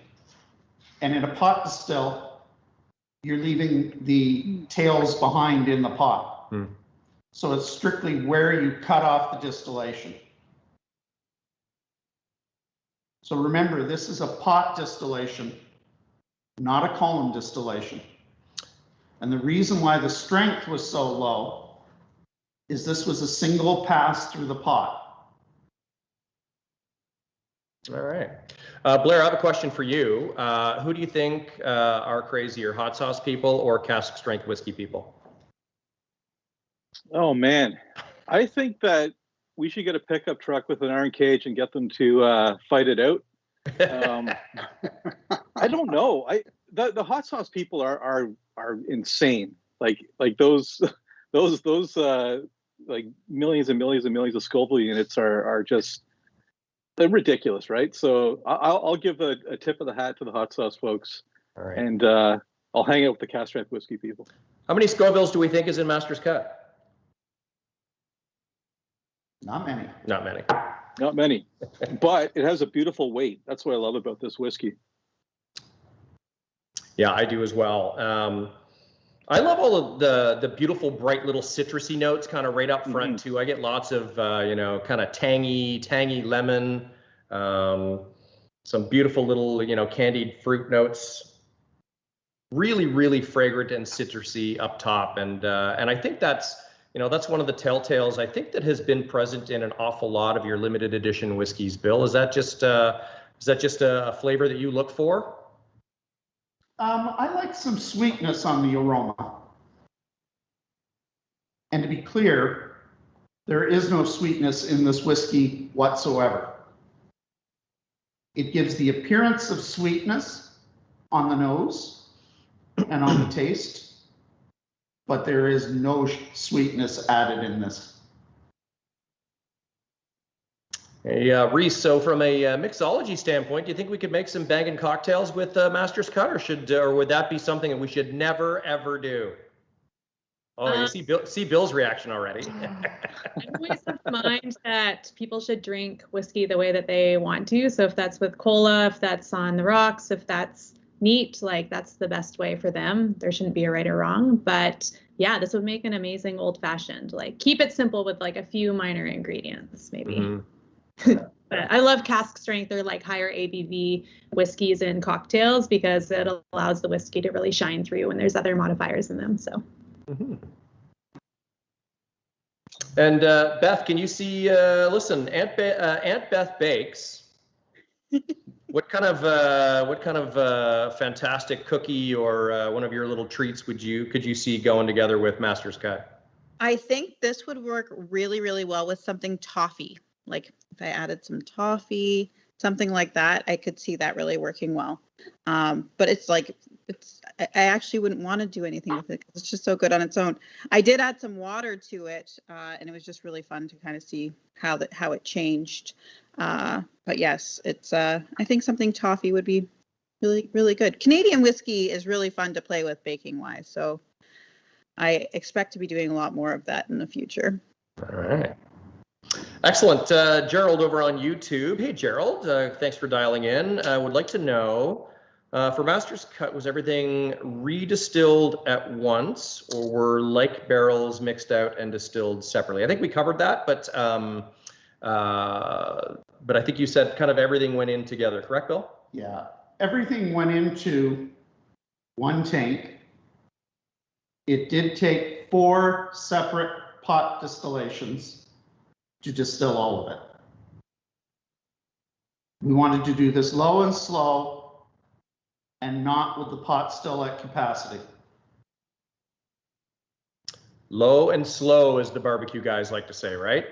And in a pot distill, you're leaving the tails behind in the pot. So it's strictly where you cut off the distillation. So remember, this is a pot distillation, not a column distillation. And the reason why the strength was so low is this was a single pass through the pot. All right. Blair, I have a question for you. Who do you think are crazier, hot sauce people or cask strength whiskey people? Oh man, I think that we should get a pickup truck with an iron cage and get them to fight it out. I don't know. The hot sauce people are insane. Like those those like millions and millions and millions of Scoville units are just, they're ridiculous, right? So I'll give a tip of the hat to the hot sauce folks. All right. And I'll hang out with the cast strength whiskey people. How many Scovilles do we think is in Master's Cut? Not many. Not many. Not many, but it has a beautiful weight. That's what I love about this whiskey. Yeah, I do as well. I love all of the beautiful, bright little citrusy notes kind of right up front too. I get lots of, kind of tangy lemon, some beautiful little, candied fruit notes. Really, really fragrant and citrusy up top. And I think that's one of the telltales I think that has been present in an awful lot of your limited edition whiskeys. Bill, is that just a flavor that you look for? I like some sweetness on the aroma. And to be clear, there is no sweetness in this whiskey whatsoever. It gives the appearance of sweetness on the nose and on the taste, but there is no sweetness added in this. Hey, Reese, so from a mixology standpoint, do you think we could make some banging cocktails with Master's Cut, or would that be something that we should never, ever do? Oh, you see Bill's reaction already. I've always had in mind that people should drink whiskey the way that they want to. So if that's with cola, if that's on the rocks, if that's neat, like that's the best way for them. There shouldn't be a right or wrong. But yeah, this would make an amazing old fashioned. Like keep it simple with like a few minor ingredients, maybe. Mm-hmm. But I love cask strength or like higher ABV whiskeys and cocktails because it allows the whiskey to really shine through when there's other modifiers in them. So. Mm-hmm. And Beth, can you see? Listen, Aunt Beth bakes. What kind of fantastic cookie or one of your little treats could you see going together with Master's Cut? I think this would work really, really well with something toffee. Like if I added some toffee, something like that, I could see that really working well. But I actually wouldn't want to do anything with it because it's just so good on its own. I did add some water to it, and it was just really fun to kind of see how it changed. But yes, it's I think something toffee would be really, really good. Canadian whiskey is really fun to play with baking wise, so I expect to be doing a lot more of that in the future. All right. Excellent. Gerald over on YouTube. Hey, Gerald, thanks for dialing in. I would like to know, for Master's Cut, was everything redistilled at once or were like barrels mixed out and distilled separately? I think we covered that, but I think you said kind of everything went in together, correct, Bill? Yeah, everything went into one tank. It did take 4 separate pot distillations to distill all of it. We wanted to do this low and slow and not with the pot still at capacity. Low and slow, as the barbecue guys like to say, right?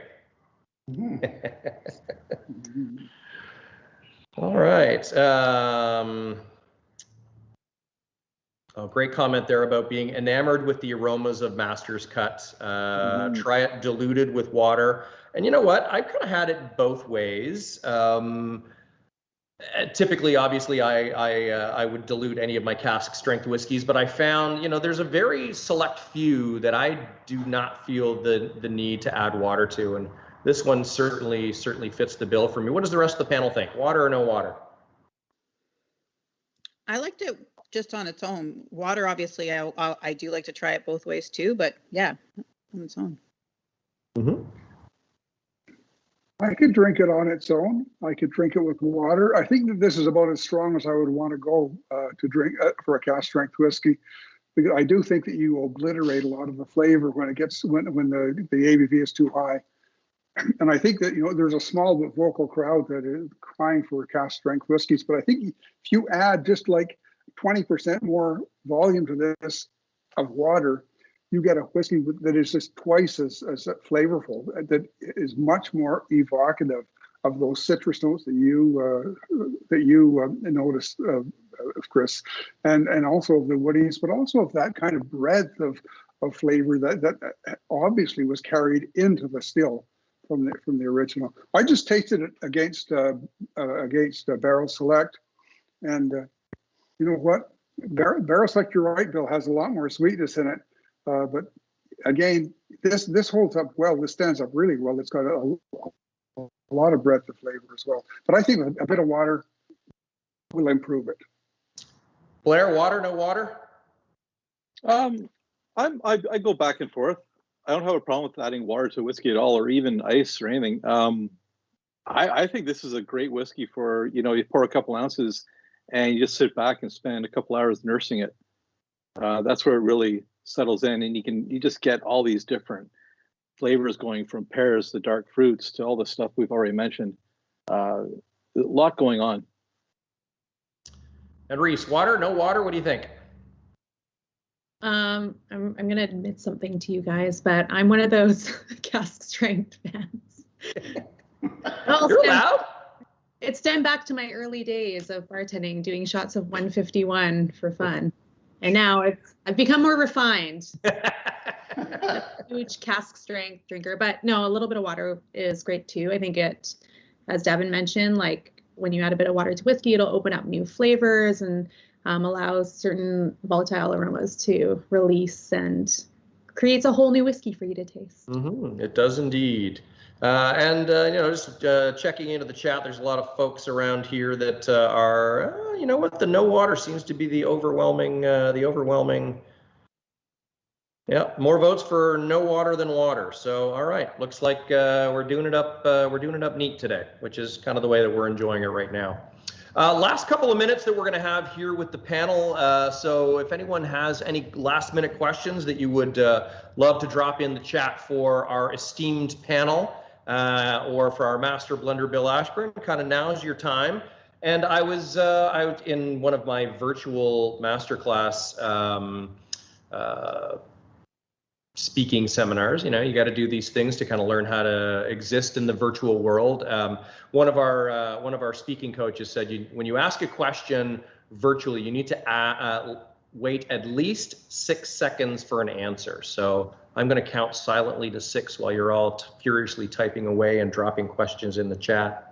Mm-hmm. All right. Great comment there about being enamored with the aromas of Master's Cut. Try it diluted with water. And you know what? I've kind of had it both ways. Typically, obviously, I would dilute any of my cask strength whiskeys, but I found, there's a very select few that I do not feel the need to add water to. And this one certainly fits the bill for me. What does the rest of the panel think? Water or no water? I liked it just on its own. Water, obviously, I do like to try it both ways too, but yeah, on its own. Mm-hmm. I could drink it on its own. I could drink it with water. I think that this is about as strong as I would want to go to drink for a cask strength whiskey. Because I do think that you obliterate a lot of the flavor when the ABV is too high. And I think that, there's a small but vocal crowd that is crying for cask strength whiskeys. But I think if you add just like 20% more volume to this of water, you get a whiskey that is just twice as flavorful, that is much more evocative of those citrus notes that you noticed, Chris, and also of the woodies, but also of that kind of breadth flavor that obviously was carried into the still from the original. I just tasted it against Barrel Select, and you know what? Barrel Select, you're right, Bill, has a lot more sweetness in it, but again, this holds up well. This stands up really well. It's got a lot of breadth of flavor as well. But I think a bit of water will improve it. Blair, water, no water? I go back and forth. I don't have a problem with adding water to whiskey at all, or even ice or anything. I think this is a great whiskey for, you pour a couple ounces and you just sit back and spend a couple hours nursing it. That's where it really settles in, and you just get all these different flavors going, from pears to dark fruits to all the stuff we've already mentioned. A lot going on. And Reese, water, no water? What do you think? I'm gonna admit something to you guys, but I'm one of those cask strength fans. You're allowed? It stemmed back to my early days of bartending, doing shots of 151 for fun, and now I've become more refined. Huge cask strength drinker, but no, a little bit of water is great too. I think it, as Devin mentioned, like when you add a bit of water to whiskey, it'll open up new flavors and allows certain volatile aromas to release and creates a whole new whiskey for you to taste. Mm-hmm. It does indeed. And just checking into the chat, there's a lot of folks around here that are, the no water seems to be the overwhelming. Yeah, more votes for no water than water. So, all right, looks like we're doing it up neat today, which is kind of the way that we're enjoying it right now. Last couple of minutes that we're going to have here with the panel. So if anyone has any last minute questions that you would love to drop in the chat for our esteemed panel or for our master blender, Bill Ashburn, kind of now's your time. And I was out in one of my virtual masterclass speaking seminars. You got to do these things to kind of learn how to exist in the virtual world. One of our speaking coaches said, when you ask a question virtually, you need to wait at least 6 seconds for an answer. So I'm going to count silently to 6 while you're all furiously typing away and dropping questions in the chat.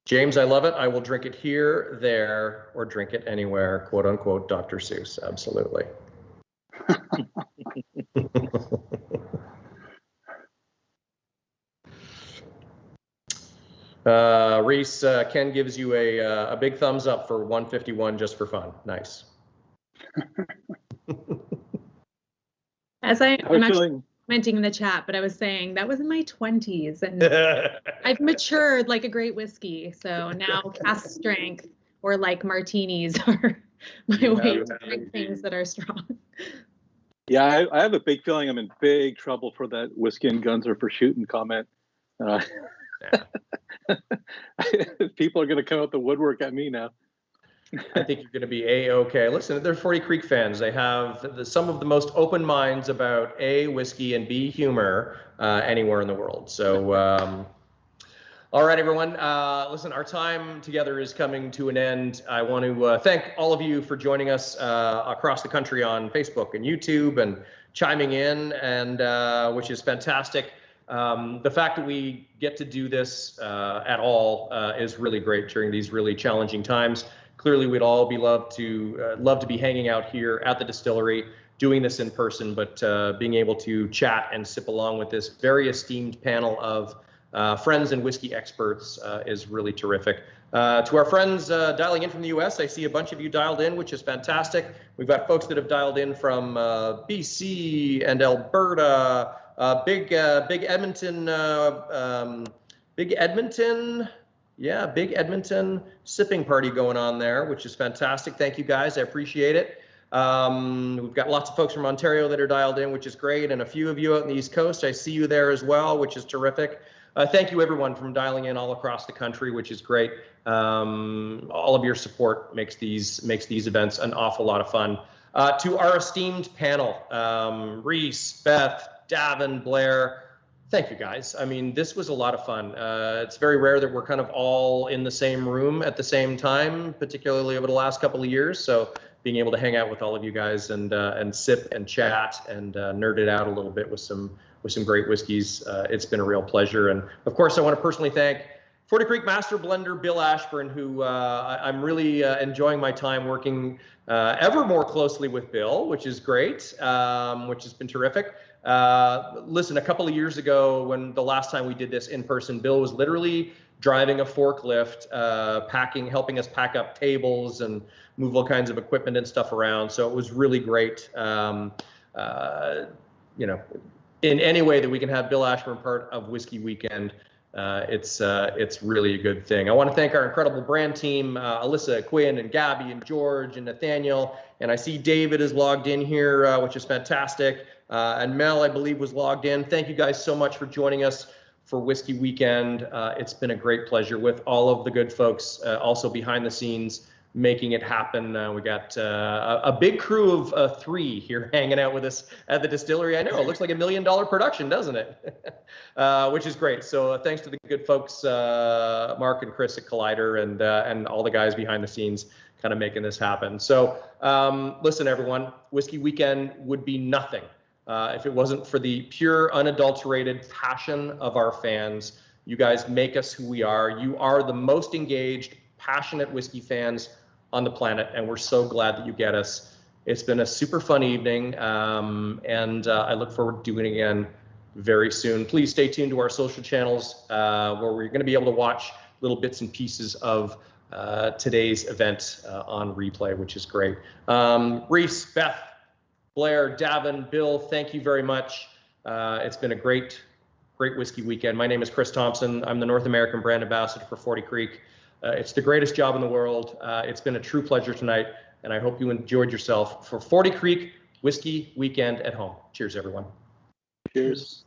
James, I love it. I will drink it here, there, or drink it anywhere, quote unquote, Dr. Seuss. Absolutely. Reese, Ken gives you a big thumbs up for 151 just for fun. Nice. I'm actually commenting in the chat, but I was saying that was in my 20s, and I've matured like a great whiskey. So now cask strength or like martinis are my way to drink things that are strong. Yeah, I have a big feeling I'm in big trouble for that whiskey and guns are for shooting comment. People are going to come out the woodwork at me now. I think you're going to be A-okay. Listen, they're 40 Creek fans. They have some of the most open minds about A, whiskey, and B, humor anywhere in the world. So, all right, everyone. Listen, our time together is coming to an end. I want to thank all of you for joining us across the country on Facebook and YouTube and chiming in, and which is fantastic. The fact that we get to do this at all is really great during these really challenging times. Clearly, we'd all love to be hanging out here at the distillery, doing this in person, but being able to chat and sip along with this very esteemed panel of friends and whiskey experts is really terrific. To our friends dialing in from the US, I see a bunch of you dialed in, which is fantastic. We've got folks that have dialed in from BC and Alberta, big Edmonton sipping party going on there, which is fantastic. Thank you guys, I appreciate it. We've got lots of folks from Ontario that are dialed in, which is great, and a few of you out in the East Coast. I see you there as well, which is terrific. Thank you everyone from dialing in all across the country, which is great. All of your support makes these events an awful lot of fun. To our esteemed panel, Reese, Beth, Davin, Blair, Thank you, guys. I mean, this was a lot of fun. It's very rare that we're kind of all in the same room at the same time, particularly over the last couple of years. So being able to hang out with all of you guys and sip and chat and nerd it out a little bit with some great whiskeys, it's been a real pleasure. And of course, I want to personally thank 40 Creek Master Blender Bill Ashburn, who I'm really enjoying my time working ever more closely with Bill, which is great, which has been terrific. Listen, a couple of years ago, when the last time we did this in person, Bill was literally driving a forklift, helping us pack up tables and move all kinds of equipment and stuff around. So it was really great. You know, in any way that we can have Bill Ashburn part of Whiskey Weekend, it's really a good thing. I want to thank our incredible brand team, Alyssa, Quinn, and Gabby, and George, and Nathaniel. And I see David is logged in here, which is fantastic. And Mel, I believe, was logged in. Thank you guys so much for joining us for Whiskey Weekend. It's been a great pleasure with all of the good folks, also behind the scenes, making it happen. We got a big crew of 3 here hanging out with us at the distillery. I know, it looks like $1 million production, doesn't it? Which is great. So thanks to the good folks, Mark and Chris at Collider, and all the guys behind the scenes kind of making this happen. So listen, everyone, Whiskey Weekend would be nothing if it wasn't for the pure, unadulterated passion of our fans. You guys make us who we are. You are the most engaged, passionate whiskey fans on the planet, and we're so glad that you get us. It's been a super fun evening, and I look forward to doing it again very soon. Please stay tuned to our social channels, where we're going to be able to watch little bits and pieces of today's event on replay, which is great. Reese, Beth, Blair, Davin, Bill, thank you very much. It's been a great Whiskey Weekend. My name is Chris Thompson. I'm the North American brand ambassador for 40 Creek. It's the greatest job in the world. It's been a true pleasure tonight, and I hope you enjoyed yourself for 40 Creek Whiskey Weekend at home. Cheers, everyone. Cheers.